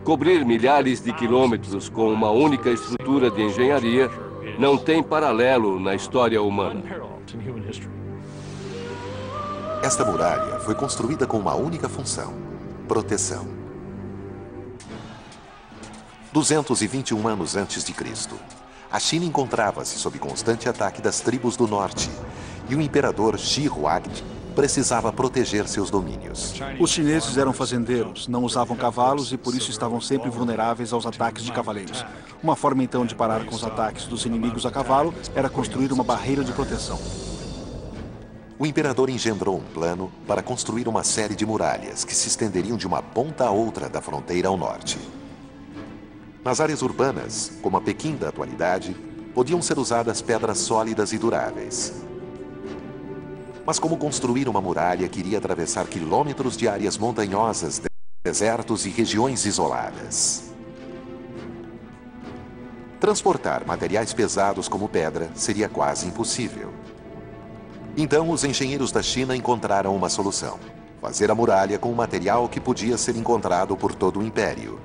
Cobrir milhares de quilômetros com uma única estrutura de engenharia não tem paralelo na história humana. Esta muralha foi construída com uma única função: proteção. 221 anos antes de Cristo, a China encontrava-se sob constante ataque das tribos do norte e o imperador Shi Huangdi precisava proteger seus domínios. Os chineses eram fazendeiros, não usavam cavalos e por isso estavam sempre vulneráveis aos ataques de cavaleiros. Uma forma então de parar com os ataques dos inimigos a cavalo era construir uma barreira de proteção. O imperador engendrou um plano para construir uma série de muralhas que se estenderiam de uma ponta a outra da fronteira ao norte. Nas áreas urbanas, como a Pequim da atualidade, podiam ser usadas pedras sólidas e duráveis. Mas como construir uma muralha que iria atravessar quilômetros de áreas montanhosas, desertos e regiões isoladas? Transportar materiais pesados como pedra seria quase impossível. Então, os engenheiros da China encontraram uma solução: fazer a muralha com um material que podia ser encontrado por todo o império.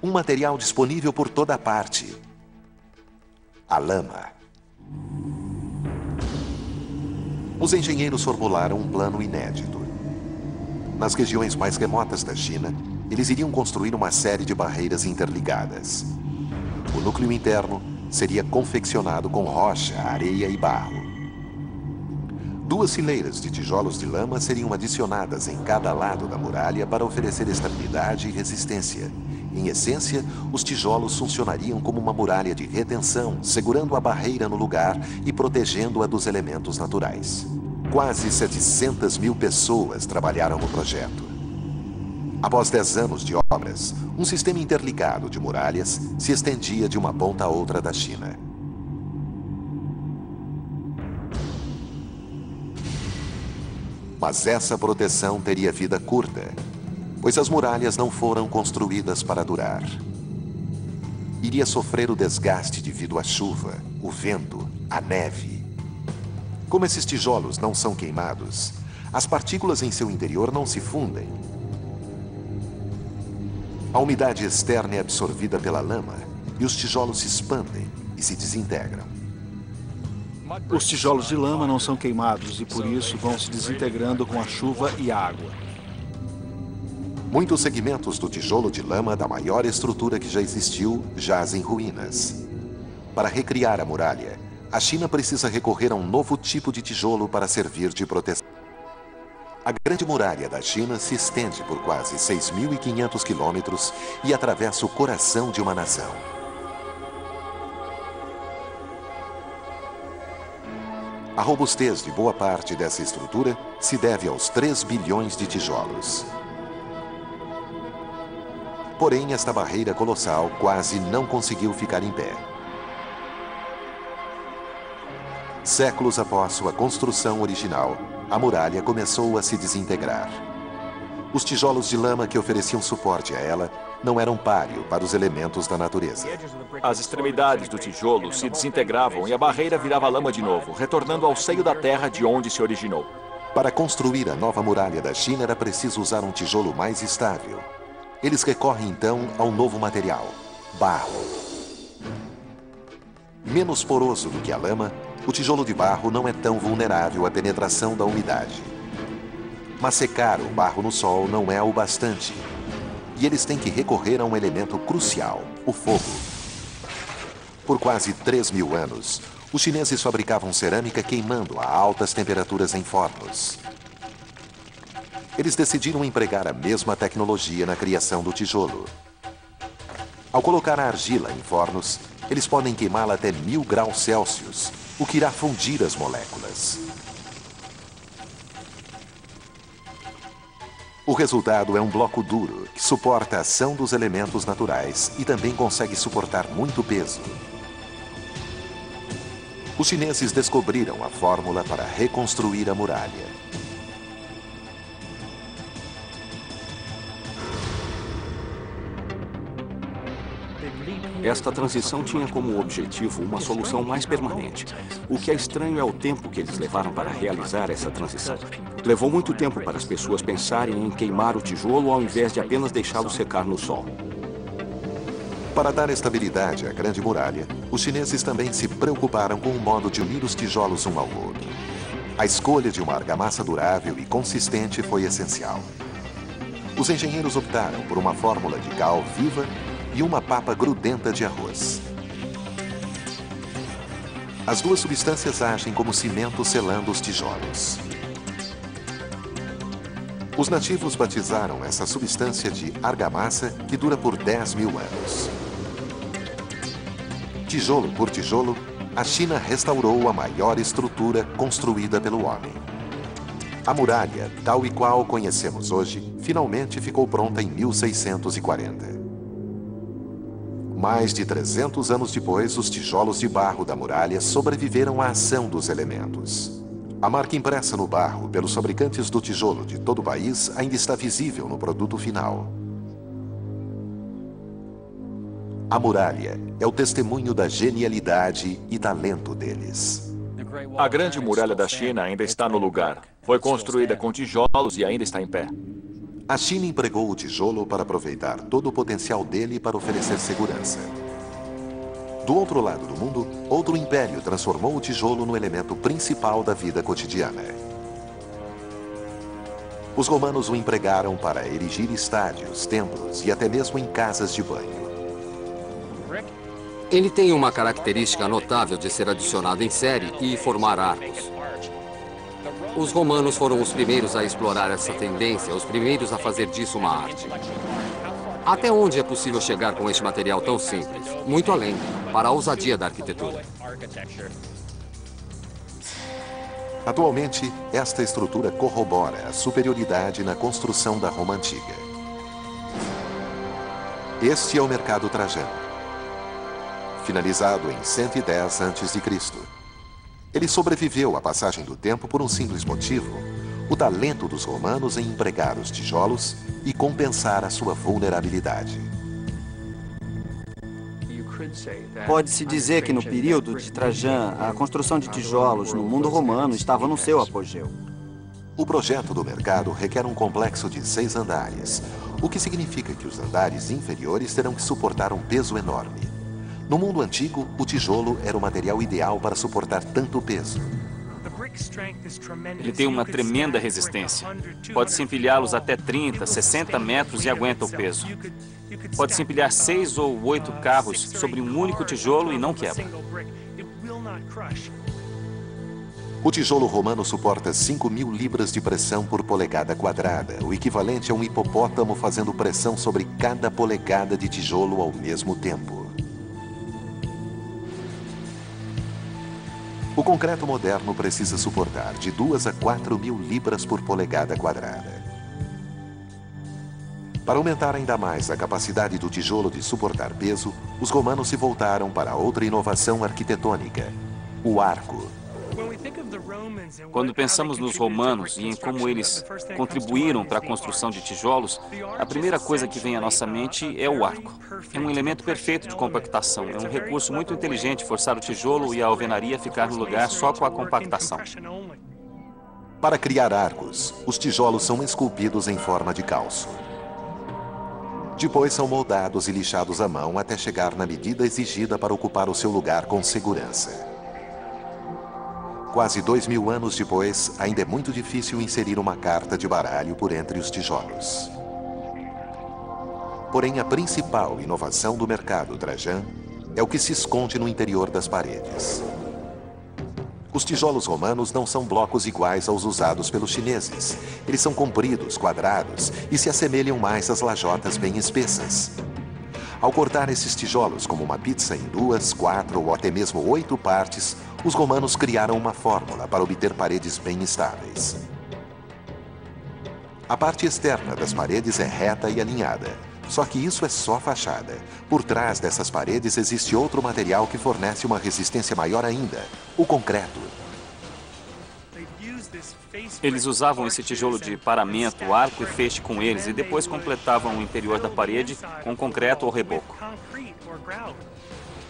Um material disponível por toda parte: a lama. Os engenheiros formularam um plano inédito. Nas regiões mais remotas da China, eles iriam construir uma série de barreiras interligadas. O núcleo interno seria confeccionado com rocha, areia e barro. 2 fileiras de tijolos de lama seriam adicionadas em cada lado da muralha para oferecer estabilidade e resistência. Em essência, os tijolos funcionariam como uma muralha de retenção, segurando a barreira no lugar e protegendo-a dos elementos naturais. Quase 700 mil pessoas trabalharam no projeto. Após 10 anos de obras, um sistema interligado de muralhas se estendia de uma ponta a outra da China. Mas essa proteção teria vida curta, pois as muralhas não foram construídas para durar. Iria sofrer o desgaste devido à chuva, o vento, a neve. Como esses tijolos não são queimados, as partículas em seu interior não se fundem. A umidade externa é absorvida pela lama e os tijolos se expandem e se desintegram. Os tijolos de lama não são queimados e por isso vão se desintegrando com a chuva e a água. Muitos segmentos do tijolo de lama da maior estrutura que já existiu jazem em ruínas. Para recriar a muralha, a China precisa recorrer a um novo tipo de tijolo para servir de proteção. A Grande Muralha da China se estende por quase 6.500 quilômetros e atravessa o coração de uma nação. A robustez de boa parte dessa estrutura se deve aos 3 bilhões de tijolos. Porém, esta barreira colossal quase não conseguiu ficar em pé. Séculos após sua construção original, a muralha começou a se desintegrar. Os tijolos de lama que ofereciam suporte a ela não eram páreo para os elementos da natureza. As extremidades do tijolo se desintegravam e a barreira virava lama de novo, retornando ao seio da terra de onde se originou. Para construir a nova muralha da China era preciso usar um tijolo mais estável. Eles recorrem então a um novo material: barro. Menos poroso do que a lama, o tijolo de barro não é tão vulnerável à penetração da umidade. Mas secar o barro no sol não é o bastante. E eles têm que recorrer a um elemento crucial: o fogo. Por quase 3.000 anos, os chineses fabricavam cerâmica queimando a altas temperaturas em fornos. Eles decidiram empregar a mesma tecnologia na criação do tijolo. Ao colocar a argila em fornos, eles podem queimá-la até 1000 graus Celsius, o que irá fundir as moléculas. O resultado é um bloco duro, que suporta a ação dos elementos naturais e também consegue suportar muito peso. Os chineses descobriram a fórmula para reconstruir a muralha. Esta transição tinha como objetivo uma solução mais permanente. O que é estranho é o tempo que eles levaram para realizar essa transição. Levou muito tempo para as pessoas pensarem em queimar o tijolo ao invés de apenas deixá-lo secar no sol. Para dar estabilidade à Grande Muralha, os chineses também se preocuparam com o modo de unir os tijolos um ao outro. A escolha de uma argamassa durável e consistente foi essencial. Os engenheiros optaram por uma fórmula de cal viva e uma papa grudenta de arroz. As duas substâncias agem como cimento selando os tijolos. Os nativos batizaram essa substância de argamassa, que dura por 10.000 anos. Tijolo por tijolo, a China restaurou a maior estrutura construída pelo homem. A muralha, tal e qual conhecemos hoje, finalmente ficou pronta em 1640. Mais de 300 anos depois, os tijolos de barro da muralha sobreviveram à ação dos elementos. A marca impressa no barro pelos fabricantes do tijolo de todo o país ainda está visível no produto final. A muralha é o testemunho da genialidade e talento deles. A Grande Muralha da China ainda está no lugar. Foi construída com tijolos e ainda está em pé. A China empregou o tijolo para aproveitar todo o potencial dele para oferecer segurança. Do outro lado do mundo, outro império transformou o tijolo no elemento principal da vida cotidiana. Os romanos o empregaram para erigir estádios, templos e até mesmo em casas de banho. Ele tem uma característica notável de ser adicionado em série e formar arcos. Os romanos foram os primeiros a explorar essa tendência, os primeiros a fazer disso uma arte. Até onde é possível chegar com este material tão simples? Muito além, para a ousadia da arquitetura. Atualmente, esta estrutura corrobora a superioridade na construção da Roma Antiga. Este é o Mercado Trajano, finalizado em 110 a.C. Ele sobreviveu à passagem do tempo por um simples motivo: o talento dos romanos em empregar os tijolos e compensar a sua vulnerabilidade. Pode-se dizer que no período de Trajan, a construção de tijolos no mundo romano estava no seu apogeu. O projeto do mercado requer um complexo de 6 andares, o que significa que os andares inferiores terão que suportar um peso enorme. No mundo antigo, o tijolo era o material ideal para suportar tanto peso. Ele tem uma tremenda resistência. Pode-se empilhá-los até 30, 60 metros e aguenta o peso. Pode-se empilhar 6 ou 8 carros sobre um único tijolo e não quebra. O tijolo romano suporta 5.000 libras de pressão por polegada quadrada, o equivalente a um hipopótamo fazendo pressão sobre cada polegada de tijolo ao mesmo tempo. O concreto moderno precisa suportar de 2 a 4.000 libras por polegada quadrada. Para aumentar ainda mais a capacidade do tijolo de suportar peso, os romanos se voltaram para outra inovação arquitetônica: o arco. Quando pensamos nos romanos e em como eles contribuíram para a construção de tijolos, a primeira coisa que vem à nossa mente é o arco. É um elemento perfeito de compactação. É um recurso muito inteligente forçar o tijolo e a alvenaria a ficar no lugar só com a compactação. Para criar arcos, os tijolos são esculpidos em forma de calço. Depois são moldados e lixados à mão até chegar na medida exigida para ocupar o seu lugar com segurança. Quase 2.000 anos depois, ainda é muito difícil inserir uma carta de baralho por entre os tijolos. Porém, a principal inovação do mercado Trajan é o que se esconde no interior das paredes. Os tijolos romanos não são blocos iguais aos usados pelos chineses. Eles são compridos, quadrados e se assemelham mais às lajotas bem espessas. Ao cortar esses tijolos como uma pizza em 2, 4 ou até mesmo 8 partes, os romanos criaram uma fórmula para obter paredes bem estáveis. A parte externa das paredes é reta e alinhada. Só que isso é só fachada. Por trás dessas paredes existe outro material que fornece uma resistência maior ainda: o concreto. Eles usavam esse tijolo de paramento, arco e feixe com eles e depois completavam o interior da parede com concreto ou reboco.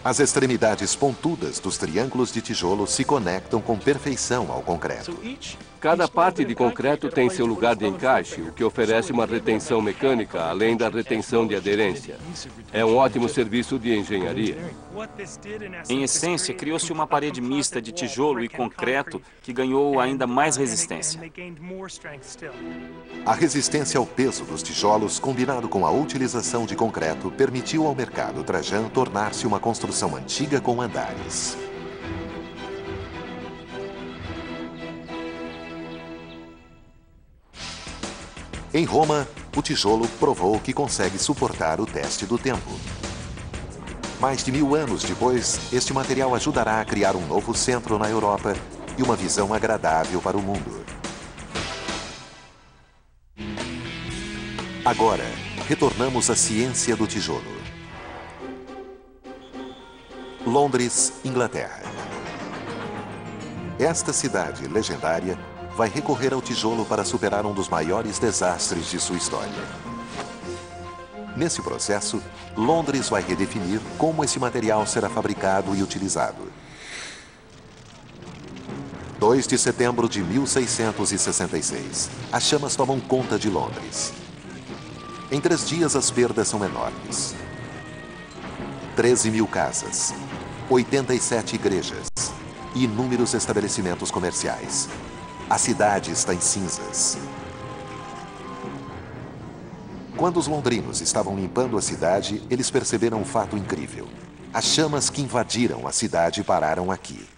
As extremidades pontudas dos triângulos de tijolo se conectam com perfeição ao concreto. Cada parte de concreto tem seu lugar de encaixe, o que oferece uma retenção mecânica, além da retenção de aderência. É um ótimo serviço de engenharia. Em essência, criou-se uma parede mista de tijolo e concreto que ganhou ainda mais resistência. A resistência ao peso dos tijolos, combinado com a utilização de concreto, permitiu ao mercado Trajan tornar-se uma construção antiga com andares. Em Roma, o tijolo provou que consegue suportar o teste do tempo. Mais de 1000 anos depois, este material ajudará a criar um novo centro na Europa e uma visão agradável para o mundo. Agora, retornamos à ciência do tijolo. Londres, Inglaterra. Esta cidade legendária vai recorrer ao tijolo para superar um dos maiores desastres de sua história. Nesse processo, Londres vai redefinir como esse material será fabricado e utilizado. 2 de setembro de 1666. As chamas tomam conta de Londres. Em 3 dias, as perdas são enormes. 13.000 casas, 87 igrejas e inúmeros estabelecimentos comerciais. A cidade está em cinzas. Quando os londrinos estavam limpando a cidade, eles perceberam um fato incrível. As chamas que invadiram a cidade pararam aqui.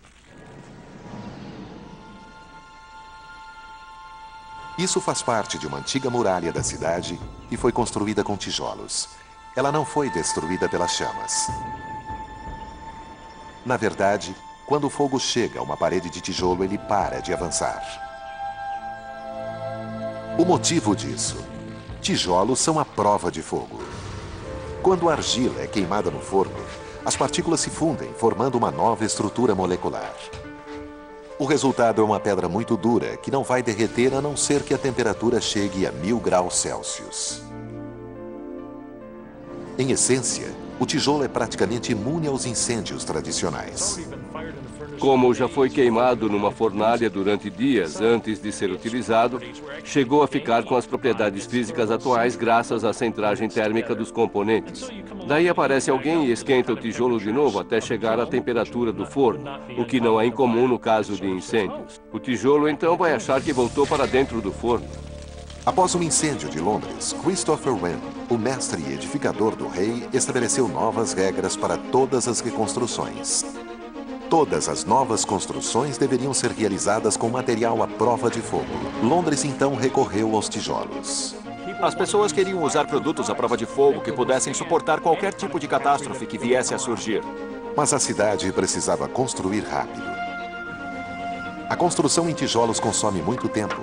Isso faz parte de uma antiga muralha da cidade e foi construída com tijolos. Ela não foi destruída pelas chamas. Na verdade, quando o fogo chega a uma parede de tijolo, ele para de avançar. O motivo disso: tijolos são a prova de fogo. Quando a argila é queimada no forno, as partículas se fundem, formando uma nova estrutura molecular. O resultado é uma pedra muito dura, que não vai derreter a não ser que a temperatura chegue a 1000 graus Celsius. Em essência, o tijolo é praticamente imune aos incêndios tradicionais. Como já foi queimado numa fornalha durante dias antes de ser utilizado, chegou a ficar com as propriedades físicas atuais graças à centragem térmica dos componentes. Daí aparece alguém e esquenta o tijolo de novo até chegar à temperatura do forno, o que não é incomum no caso de incêndios. O tijolo então vai achar que voltou para dentro do forno. Após o incêndio de Londres, Christopher Wren, o mestre e edificador do rei, estabeleceu novas regras para todas as reconstruções. Todas as novas construções deveriam ser realizadas com material à prova de fogo. Londres então recorreu aos tijolos. As pessoas queriam usar produtos à prova de fogo que pudessem suportar qualquer tipo de catástrofe que viesse a surgir. Mas a cidade precisava construir rápido. A construção em tijolos consome muito tempo.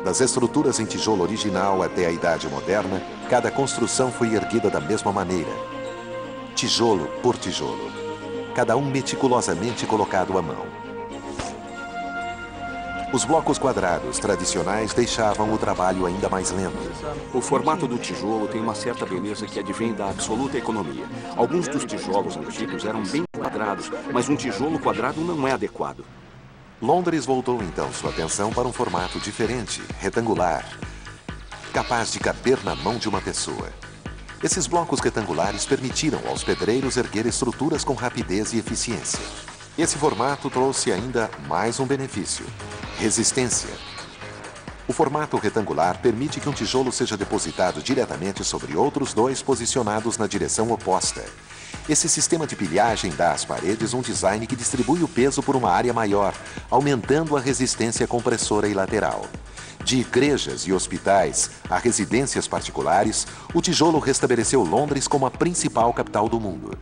Das estruturas em tijolo original até a Idade Moderna, cada construção foi erguida da mesma maneira. Tijolo por tijolo. Cada um meticulosamente colocado à mão. Os blocos quadrados tradicionais deixavam o trabalho ainda mais lento. O formato do tijolo tem uma certa beleza que advém da absoluta economia. Alguns dos tijolos antigos eram bem quadrados, mas um tijolo quadrado não é adequado. Londres voltou então sua atenção para um formato diferente, retangular, capaz de caber na mão de uma pessoa. Esses blocos retangulares permitiram aos pedreiros erguer estruturas com rapidez e eficiência. Esse formato trouxe ainda mais um benefício: resistência. O formato retangular permite que um tijolo seja depositado diretamente sobre outros dois posicionados na direção oposta. Esse sistema de pilhagem dá às paredes um design que distribui o peso por uma área maior, aumentando a resistência compressora e lateral. De igrejas e hospitais a residências particulares, o tijolo restabeleceu Londres como a principal capital do mundo.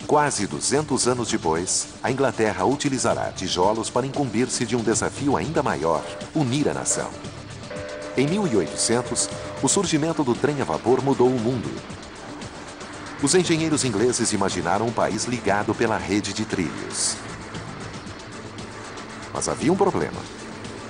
Quase 200 anos depois, a Inglaterra utilizará tijolos para incumbir-se de um desafio ainda maior: unir a nação. Em 1800, o surgimento do trem a vapor mudou o mundo. Os engenheiros ingleses imaginaram um país ligado pela rede de trilhos. Mas havia um problema.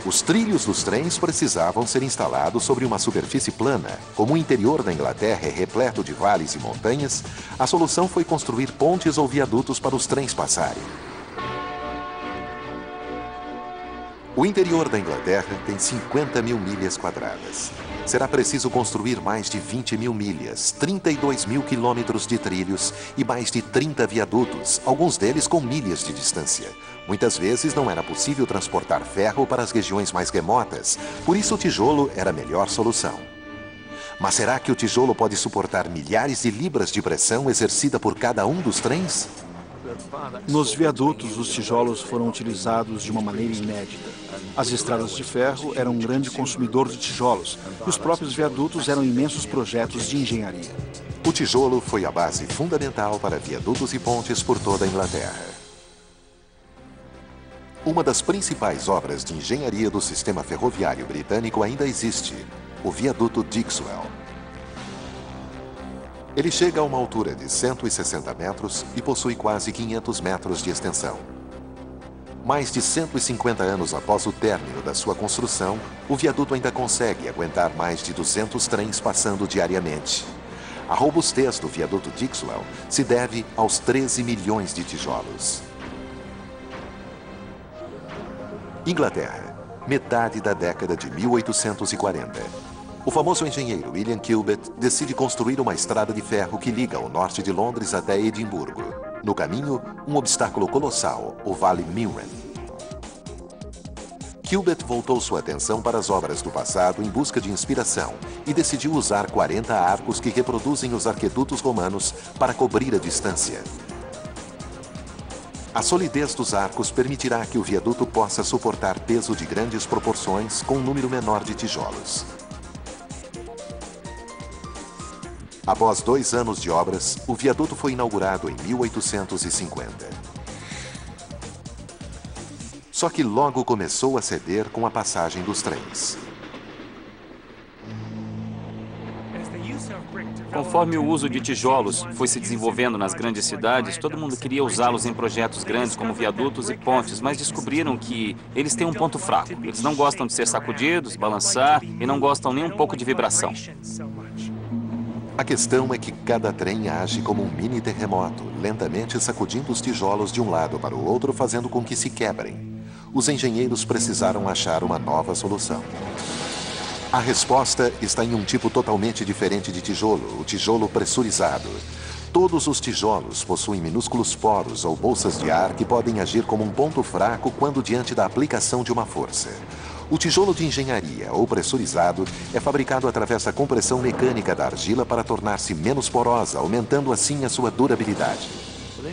Os trilhos dos trens precisavam ser instalados sobre uma superfície plana. Como o interior da Inglaterra é repleto de vales e montanhas, a solução foi construir pontes ou viadutos para os trens passarem. O interior da Inglaterra tem 50 mil milhas quadradas. Será preciso construir mais de 20 mil milhas, 32 mil quilômetros de trilhos e mais de 30 viadutos, alguns deles com milhas de distância. Muitas vezes não era possível transportar ferro para as regiões mais remotas, por isso o tijolo era a melhor solução. Mas será que o tijolo pode suportar milhares de libras de pressão exercida por cada um dos trens? Nos viadutos, os tijolos foram utilizados de uma maneira inédita. As estradas de ferro eram um grande consumidor de tijolos e os próprios viadutos eram imensos projetos de engenharia. O tijolo foi a base fundamental para viadutos e pontes por toda a Inglaterra. Uma das principais obras de engenharia do sistema ferroviário britânico ainda existe, o viaduto Dixwell. Ele chega a uma altura de 160 metros e possui quase 500 metros de extensão. Mais de 150 anos após o término da sua construção, o viaduto ainda consegue aguentar mais de 200 trens passando diariamente. A robustez do viaduto Dixwell se deve aos 13 milhões de tijolos. Inglaterra, metade da década de 1840. O famoso engenheiro William Gilbert decide construir uma estrada de ferro que liga o norte de Londres até Edimburgo. No caminho, um obstáculo colossal, o Vale Milram. Gilbert voltou sua atenção para as obras do passado em busca de inspiração e decidiu usar 40 arcos que reproduzem os arquedutos romanos para cobrir a distância. A solidez dos arcos permitirá que o viaduto possa suportar peso de grandes proporções com um número menor de tijolos. Após 2 anos de obras, o viaduto foi inaugurado em 1850. Só que logo começou a ceder com a passagem dos trens. Conforme o uso de tijolos foi se desenvolvendo nas grandes cidades, todo mundo queria usá-los em projetos grandes como viadutos e pontes, mas descobriram que eles têm um ponto fraco. Eles não gostam de ser sacudidos, balançar e não gostam nem um pouco de vibração. A questão é que cada trem age como um mini terremoto, lentamente sacudindo os tijolos de um lado para o outro, fazendo com que se quebrem. Os engenheiros precisaram achar uma nova solução. A resposta está em um tipo totalmente diferente de tijolo, o tijolo pressurizado. Todos os tijolos possuem minúsculos poros ou bolsas de ar que podem agir como um ponto fraco quando diante da aplicação de uma força. O tijolo de engenharia, ou pressurizado, é fabricado através da compressão mecânica da argila para tornar-se menos porosa, aumentando assim a sua durabilidade.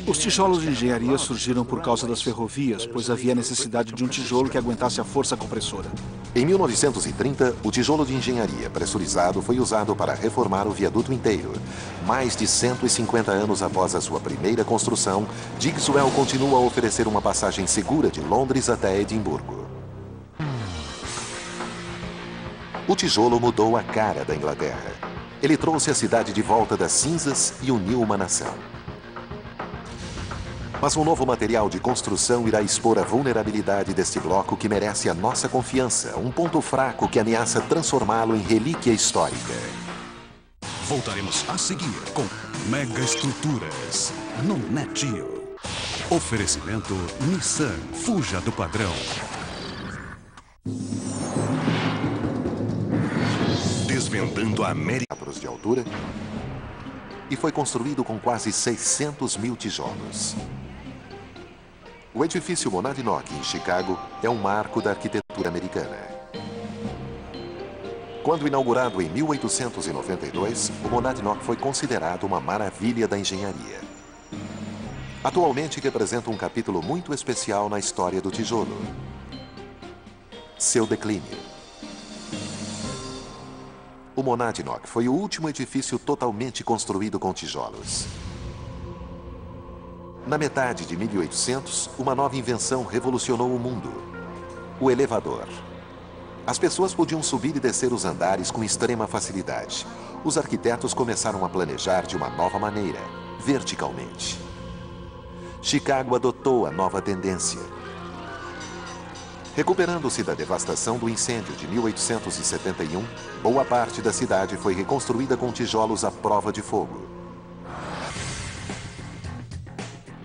Os tijolos de engenharia surgiram por causa das ferrovias, pois havia necessidade de um tijolo que aguentasse a força compressora. Em 1930, o tijolo de engenharia pressurizado foi usado para reformar o viaduto inteiro. Mais de 150 anos após a sua primeira construção, Dixwell continua a oferecer uma passagem segura de Londres até Edimburgo. O tijolo mudou a cara da Inglaterra. Ele trouxe a cidade de volta das cinzas e uniu uma nação. Mas um novo material de construção irá expor a vulnerabilidade deste bloco que merece a nossa confiança, um ponto fraco que ameaça transformá-lo em relíquia histórica. Voltaremos a seguir com Mega Estruturas no Net Geo. Oferecimento Nissan, fuja do padrão. Desvendando a América de altura e foi construído com quase 600 mil tijolos. O edifício Monadnock, em Chicago, é um marco da arquitetura americana. Quando inaugurado em 1892, o Monadnock foi considerado uma maravilha da engenharia. Atualmente representa um capítulo muito especial na história do tijolo. Seu declínio. O Monadnock foi o último edifício totalmente construído com tijolos. Na metade de 1800, uma nova invenção revolucionou o mundo: o elevador. As pessoas podiam subir e descer os andares com extrema facilidade. Os arquitetos começaram a planejar de uma nova maneira, verticalmente. Chicago adotou a nova tendência. Recuperando-se da devastação do incêndio de 1871, boa parte da cidade foi reconstruída com tijolos à prova de fogo.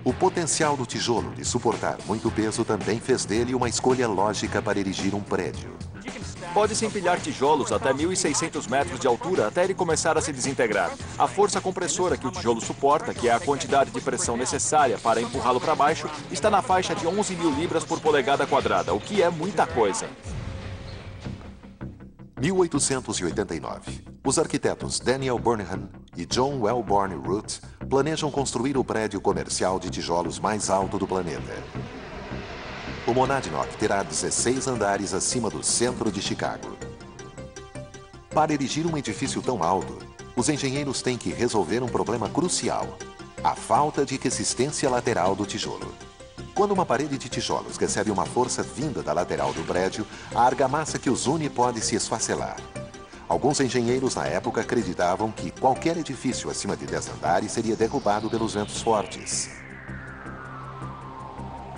O potencial do tijolo de suportar muito peso também fez dele uma escolha lógica para erigir um prédio. Pode-se empilhar tijolos até 1.600 metros de altura até ele começar a se desintegrar. A força compressora que o tijolo suporta, que é a quantidade de pressão necessária para empurrá-lo para baixo, está na faixa de 11.000 libras por polegada quadrada, o que é muita coisa. 1889. Os arquitetos Daniel Burnham e John Wellborn Root planejam construir o prédio comercial de tijolos mais alto do planeta. O Monadnock terá 16 andares acima do centro de Chicago. Para erigir um edifício tão alto, os engenheiros têm que resolver um problema crucial: a falta de resistência lateral do tijolo. Quando uma parede de tijolos recebe uma força vinda da lateral do prédio, a argamassa que os une pode se esfacelar. Alguns engenheiros na época acreditavam que qualquer edifício acima de 10 andares seria derrubado pelos ventos fortes.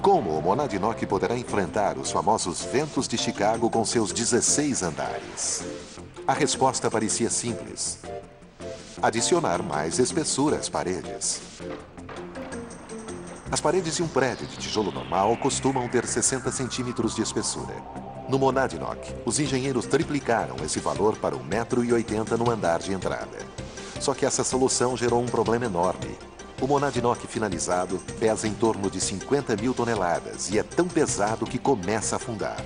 Como o Monadnock poderá enfrentar os famosos ventos de Chicago com seus 16 andares? A resposta parecia simples: adicionar mais espessura às paredes. As paredes de um prédio de tijolo normal costumam ter 60 centímetros de espessura. No Monadnock, os engenheiros triplicaram esse valor para 1,80 m no andar de entrada. Só que essa solução gerou um problema enorme. O Monadnock finalizado pesa em torno de 50.000 toneladas e é tão pesado que começa a afundar.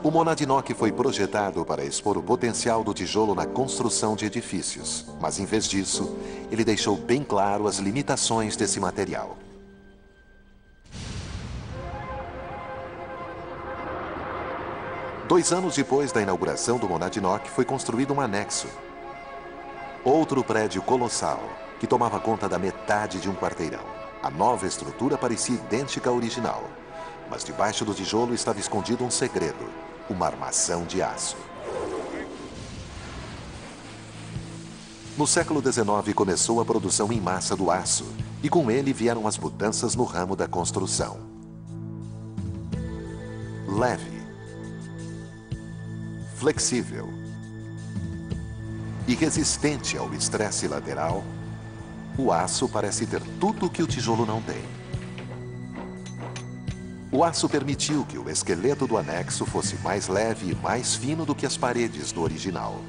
O Monadnock foi projetado para expor o potencial do tijolo na construção de edifícios, mas em vez disso, ele deixou bem claro as limitações desse material. Dois anos depois da inauguração do Monadnock, foi construído um anexo. Outro prédio colossal, que tomava conta da metade de um quarteirão. A nova estrutura parecia idêntica à original, mas debaixo do tijolo estava escondido um segredo: uma armação de aço. No século XIX começou a produção em massa do aço, e com ele vieram as mudanças no ramo da construção. Leve, flexível e resistente ao estresse lateral, o aço parece ter tudo o que o tijolo não tem. O aço permitiu que o esqueleto do anexo fosse mais leve e mais fino do que as paredes do original.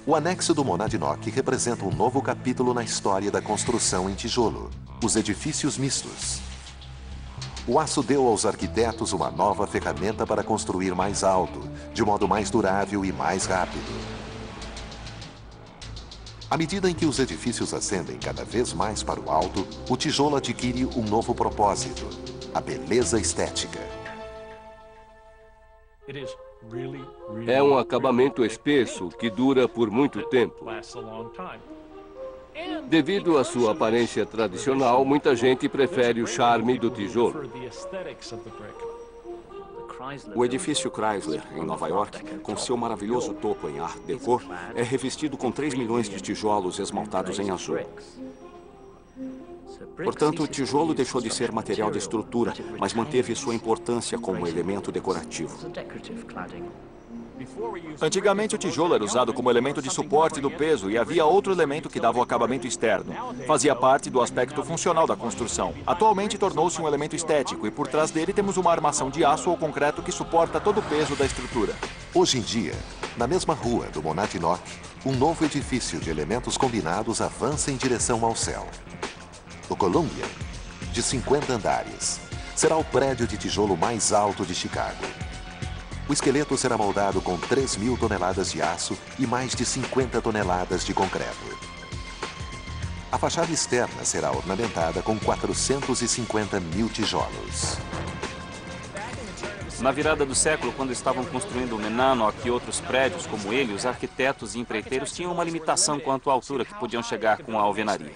O anexo do Monadnock representa um novo capítulo na história da construção em tijolo: os edifícios mistos. O aço deu aos arquitetos uma nova ferramenta para construir mais alto, de modo mais durável e mais rápido. À medida em que os edifícios ascendem cada vez mais para o alto, o tijolo adquire um novo propósito: a beleza estética. É um acabamento espesso que dura por muito tempo. Devido à sua aparência tradicional, muita gente prefere o charme do tijolo. O edifício Chrysler, em Nova York, com seu maravilhoso topo em Art Deco, é revestido com 3 milhões de tijolos esmaltados em azul. Portanto, o tijolo deixou de ser material de estrutura, mas manteve sua importância como elemento decorativo. Antigamente, o tijolo era usado como elemento de suporte do peso e havia outro elemento que dava o acabamento externo. Fazia parte do aspecto funcional da construção. Atualmente, tornou-se um elemento estético e por trás dele temos uma armação de aço ou concreto que suporta todo o peso da estrutura. Hoje em dia, na mesma rua do Monadnock, um novo edifício de elementos combinados avança em direção ao céu. O Columbia, de 50 andares, será o prédio de tijolo mais alto de Chicago. O esqueleto será moldado com 3.000 toneladas de aço e mais de 50 toneladas de concreto. A fachada externa será ornamentada com 450.000 tijolos. Na virada do século, quando estavam construindo o Monadnock e outros prédios como ele, os arquitetos e empreiteiros tinham uma limitação quanto à altura que podiam chegar com a alvenaria.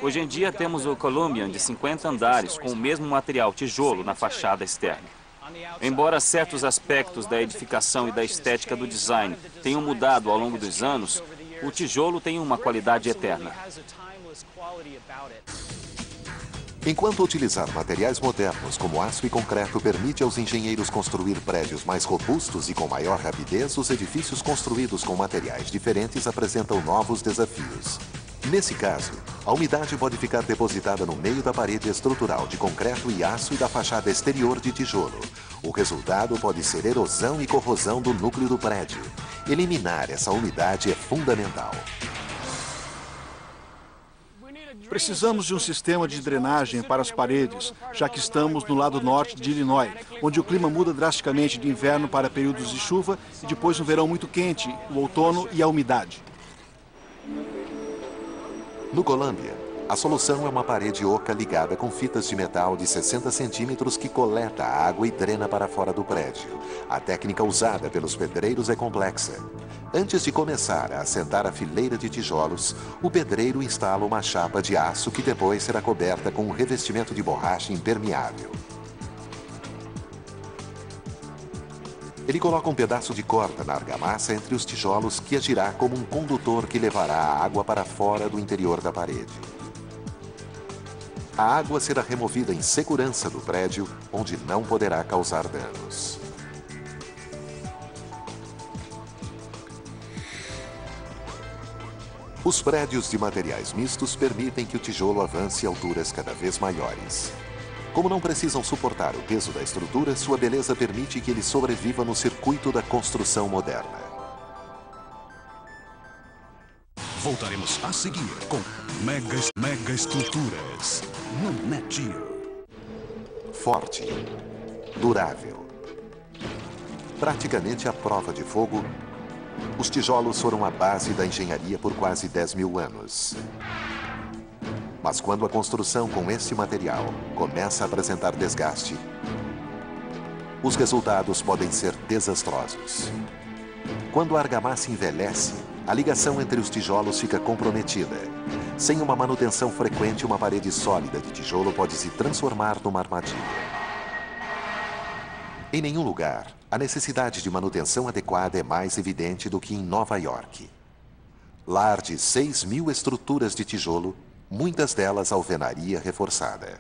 Hoje em dia temos o Columbia de 50 andares com o mesmo material, tijolo, na fachada externa. Embora certos aspectos da edificação e da estética do design tenham mudado ao longo dos anos, o tijolo tem uma qualidade eterna. Enquanto utilizar materiais modernos como aço e concreto permite aos engenheiros construir prédios mais robustos e com maior rapidez, os edifícios construídos com materiais diferentes apresentam novos desafios. Nesse caso, a umidade pode ficar depositada no meio da parede estrutural de concreto e aço e da fachada exterior de tijolo. O resultado pode ser erosão e corrosão do núcleo do prédio. Eliminar essa umidade é fundamental. Precisamos de um sistema de drenagem para as paredes, já que estamos no lado norte de Illinois, onde o clima muda drasticamente de inverno para períodos de chuva e depois um verão muito quente, o outono e a umidade. No Colômbia, a solução é uma parede oca ligada com fitas de metal de 60 centímetros que coleta a água e drena para fora do prédio. A técnica usada pelos pedreiros é complexa. Antes de começar a assentar a fileira de tijolos, o pedreiro instala uma chapa de aço que depois será coberta com um revestimento de borracha impermeável. Ele coloca um pedaço de corda na argamassa entre os tijolos que agirá como um condutor que levará a água para fora do interior da parede. A água será removida em segurança do prédio, onde não poderá causar danos. Os prédios de materiais mistos permitem que o tijolo avance a alturas cada vez maiores. Como não precisam suportar o peso da estrutura, sua beleza permite que ele sobreviva no circuito da construção moderna. Voltaremos a seguir com Mega Estruturas no NetGeo. Forte, durável. Praticamente à prova de fogo, os tijolos foram a base da engenharia por quase 10 mil anos. Mas quando a construção com esse material começa a apresentar desgaste, os resultados podem ser desastrosos. Quando a argamassa envelhece, a ligação entre os tijolos fica comprometida. Sem uma manutenção frequente, uma parede sólida de tijolo pode se transformar numa armadilha. Em nenhum lugar, a necessidade de manutenção adequada é mais evidente do que em Nova York. Lar de 6 mil estruturas de tijolo, muitas delas alvenaria reforçada.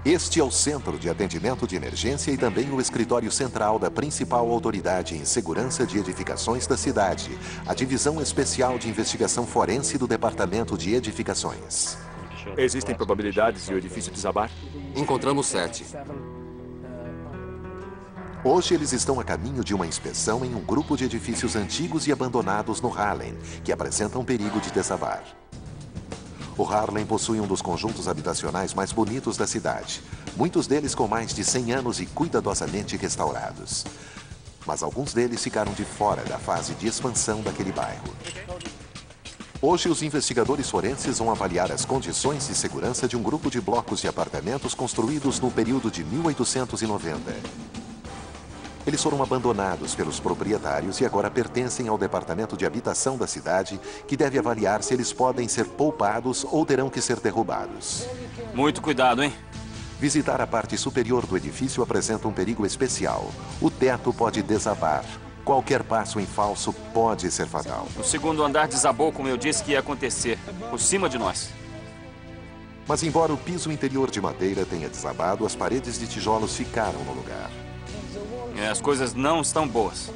Este é o Centro de Atendimento de Emergência e também o escritório central da principal autoridade em segurança de edificações da cidade, a Divisão Especial de Investigação Forense do Departamento de Edificações. Existem probabilidades de o edifício desabar? Encontramos 7. Hoje eles estão a caminho de uma inspeção em um grupo de edifícios antigos e abandonados no Harlem, que apresentam perigo de desabar. O Harlem possui um dos conjuntos habitacionais mais bonitos da cidade, muitos deles com mais de 100 anos e cuidadosamente restaurados. Mas alguns deles ficaram de fora da fase de expansão daquele bairro. Hoje, os investigadores forenses vão avaliar as condições de segurança de um grupo de blocos de apartamentos construídos no período de 1890. Eles foram abandonados pelos proprietários e agora pertencem ao Departamento de Habitação da cidade, que deve avaliar se eles podem ser poupados ou terão que ser derrubados. Muito cuidado, hein? Visitar a parte superior do edifício apresenta um perigo especial. O teto pode desabar. Qualquer passo em falso pode ser fatal. O segundo andar desabou como eu disse que ia acontecer, por cima de nós. Mas embora o piso interior de madeira tenha desabado, as paredes de tijolos ficaram no lugar. As coisas não estão boas.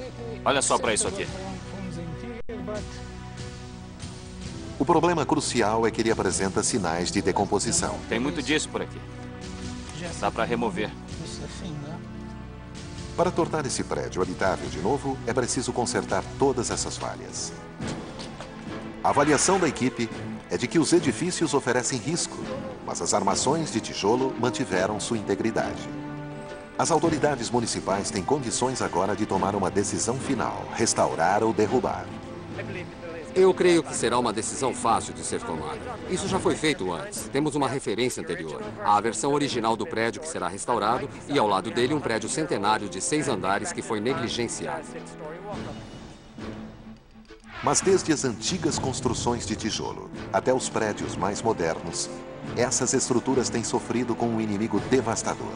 Olha só para isso aqui. O problema crucial é que ele apresenta sinais de decomposição. Tem muito disso por aqui. Dá para remover. Para tornar esse prédio habitável de novo, é preciso consertar todas essas falhas. A avaliação da equipe é de que os edifícios oferecem risco, mas as armações de tijolo mantiveram sua integridade. As autoridades municipais têm condições agora de tomar uma decisão final, restaurar ou derrubar. Eu creio que será uma decisão fácil de ser tomada. Isso já foi feito antes. Temos uma referência anterior. A versão original do prédio que será restaurado e ao lado dele um prédio centenário de 6 andares que foi negligenciado. Mas desde as antigas construções de tijolo até os prédios mais modernos, essas estruturas têm sofrido com um inimigo devastador.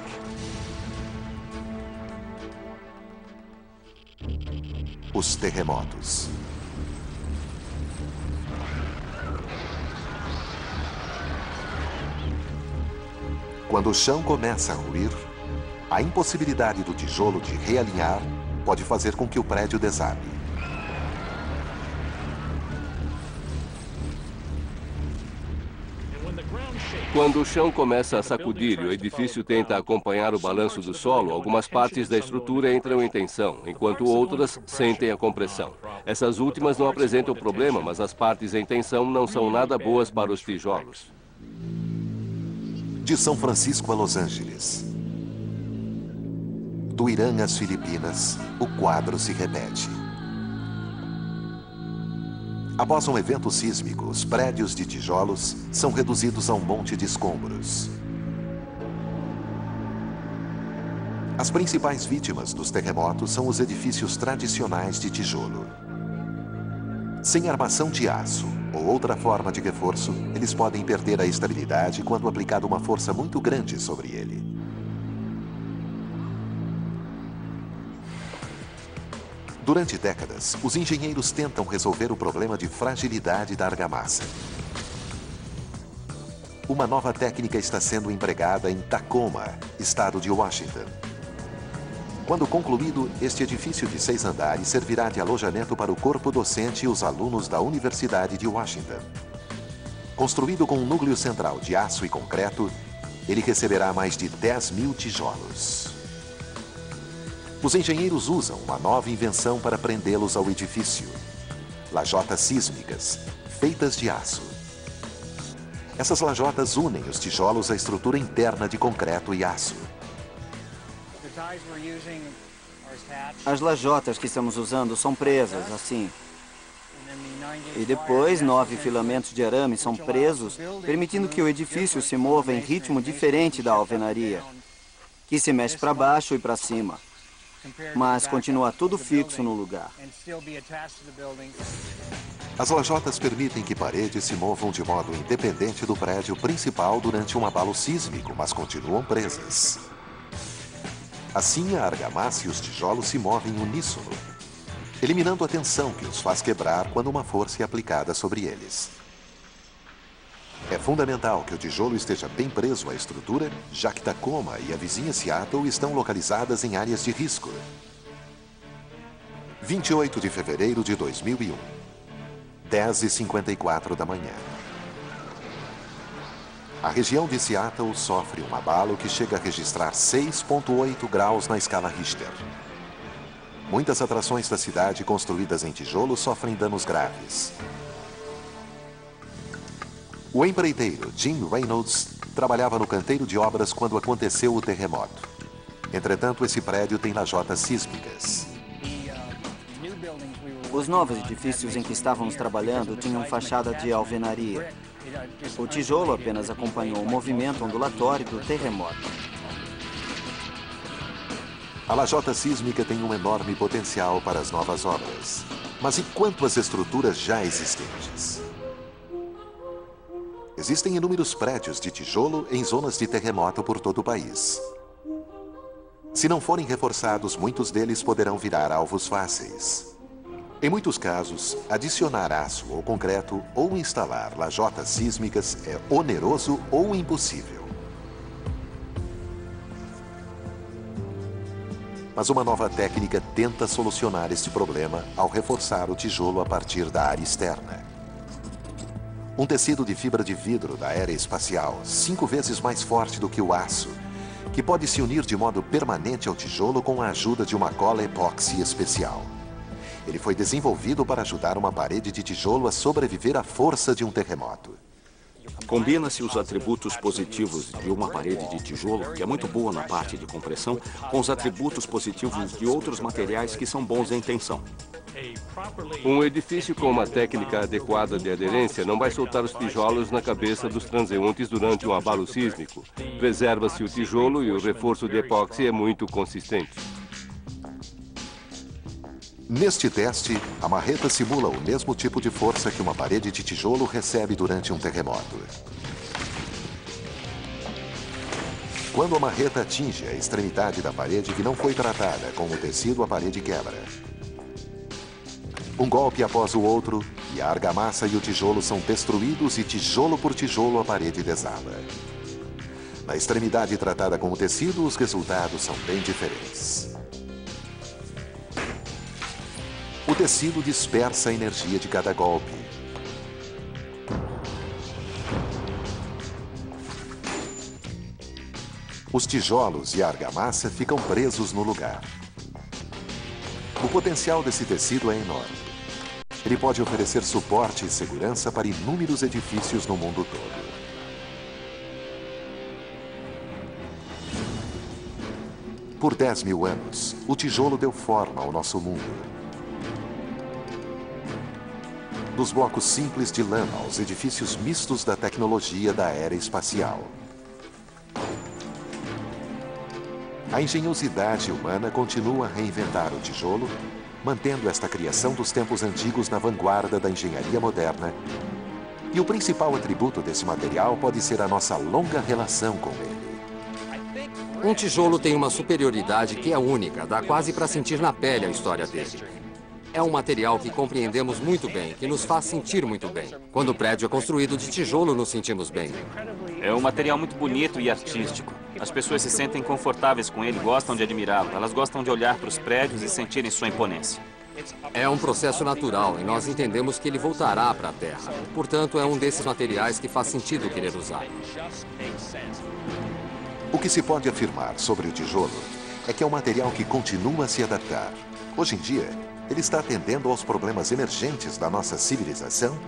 Os terremotos. Quando o chão começa a ruir, a impossibilidade do tijolo de realinhar pode fazer com que o prédio desabe. Quando o chão começa a sacudir e o edifício tenta acompanhar o balanço do solo, algumas partes da estrutura entram em tensão, enquanto outras sentem a compressão. Essas últimas não apresentam problema, mas as partes em tensão não são nada boas para os tijolos. De São Francisco a Los Angeles, do Irã às Filipinas, o quadro se repete. Após um evento sísmico, os prédios de tijolos são reduzidos a um monte de escombros. As principais vítimas dos terremotos são os edifícios tradicionais de tijolo. Sem armação de aço ou outra forma de reforço, eles podem perder a estabilidade quando aplicada uma força muito grande sobre ele. Durante décadas, os engenheiros tentam resolver o problema de fragilidade da argamassa. Uma nova técnica está sendo empregada em Tacoma, estado de Washington. Quando concluído, este edifício de 6 andares servirá de alojamento para o corpo docente e os alunos da Universidade de Washington. Construído com um núcleo central de aço e concreto, ele receberá mais de 10.000 tijolos. Os engenheiros usam uma nova invenção para prendê-los ao edifício. Lajotas sísmicas, feitas de aço. Essas lajotas unem os tijolos à estrutura interna de concreto e aço. As lajotas que estamos usando são presas, assim. E depois, 9 filamentos de arame são presos, permitindo que o edifício se mova em ritmo diferente da alvenaria, que se mexe para baixo e para cima. Mas continua tudo fixo no lugar. As lajotas permitem que paredes se movam de modo independente do prédio principal durante um abalo sísmico, mas continuam presas. Assim, a argamassa e os tijolos se movem em uníssono, eliminando a tensão que os faz quebrar quando uma força é aplicada sobre eles. É fundamental que o tijolo esteja bem preso à estrutura, já que Tacoma e a vizinha Seattle estão localizadas em áreas de risco. 28 de fevereiro de 2001, 10h54 da manhã. A região de Seattle sofre um abalo que chega a registrar 6,8 graus na escala Richter. Muitas atrações da cidade construídas em tijolo sofrem danos graves. O empreiteiro Jim Reynolds trabalhava no canteiro de obras quando aconteceu o terremoto. Entretanto, esse prédio tem lajotas sísmicas. Os novos edifícios em que estávamos trabalhando tinham fachada de alvenaria. O tijolo apenas acompanhou o movimento ondulatório do terremoto. A lajota sísmica tem um enorme potencial para as novas obras. Mas e quanto às estruturas já existentes? Existem inúmeros prédios de tijolo em zonas de terremoto por todo o país. Se não forem reforçados, muitos deles poderão virar alvos fáceis. Em muitos casos, adicionar aço ou concreto ou instalar lajotas sísmicas é oneroso ou impossível. Mas uma nova técnica tenta solucionar este problema ao reforçar o tijolo a partir da área externa. Um tecido de fibra de vidro da era espacial, 5 vezes mais forte do que o aço, que pode se unir de modo permanente ao tijolo com a ajuda de uma cola epóxi especial. Ele foi desenvolvido para ajudar uma parede de tijolo a sobreviver à força de um terremoto. Combina-se os atributos positivos de uma parede de tijolo, que é muito boa na parte de compressão, com os atributos positivos de outros materiais que são bons em tensão. Um edifício com uma técnica adequada de aderência não vai soltar os tijolos na cabeça dos transeuntes durante um abalo sísmico. Preserva-se o tijolo e o reforço de epóxi é muito consistente. Neste teste, a marreta simula o mesmo tipo de força que uma parede de tijolo recebe durante um terremoto. Quando a marreta atinge a extremidade da parede que não foi tratada com o tecido, a parede quebra. Um golpe após o outro, e a argamassa e o tijolo são destruídos e tijolo por tijolo a parede desaba. Na extremidade tratada com o tecido, os resultados são bem diferentes. O tecido dispersa a energia de cada golpe. Os tijolos e a argamassa ficam presos no lugar. O potencial desse tecido é enorme. Ele pode oferecer suporte e segurança para inúmeros edifícios no mundo todo. Por 10 mil anos, o tijolo deu forma ao nosso mundo. Dos blocos simples de lama aos edifícios mistos da tecnologia da era espacial. A engenhosidade humana continua a reinventar o tijolo, mantendo esta criação dos tempos antigos na vanguarda da engenharia moderna. E o principal atributo desse material pode ser a nossa longa relação com ele. Um tijolo tem uma superioridade que é única, dá quase para sentir na pele a história dele. É um material que compreendemos muito bem, que nos faz sentir muito bem. Quando o prédio é construído de tijolo, nos sentimos bem. É um material muito bonito e artístico. As pessoas se sentem confortáveis com ele, gostam de admirá-lo. Elas gostam de olhar para os prédios e sentirem sua imponência. É um processo natural e nós entendemos que ele voltará para a Terra. Portanto, é um desses materiais que faz sentido querer usar. O que se pode afirmar sobre o tijolo é que é um material que continua a se adaptar. Hoje em dia, ele está atendendo aos problemas emergentes da nossa civilização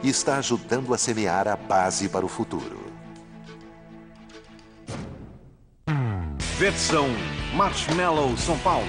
e está ajudando a semear a base para o futuro. Versão Marshmallow São Paulo.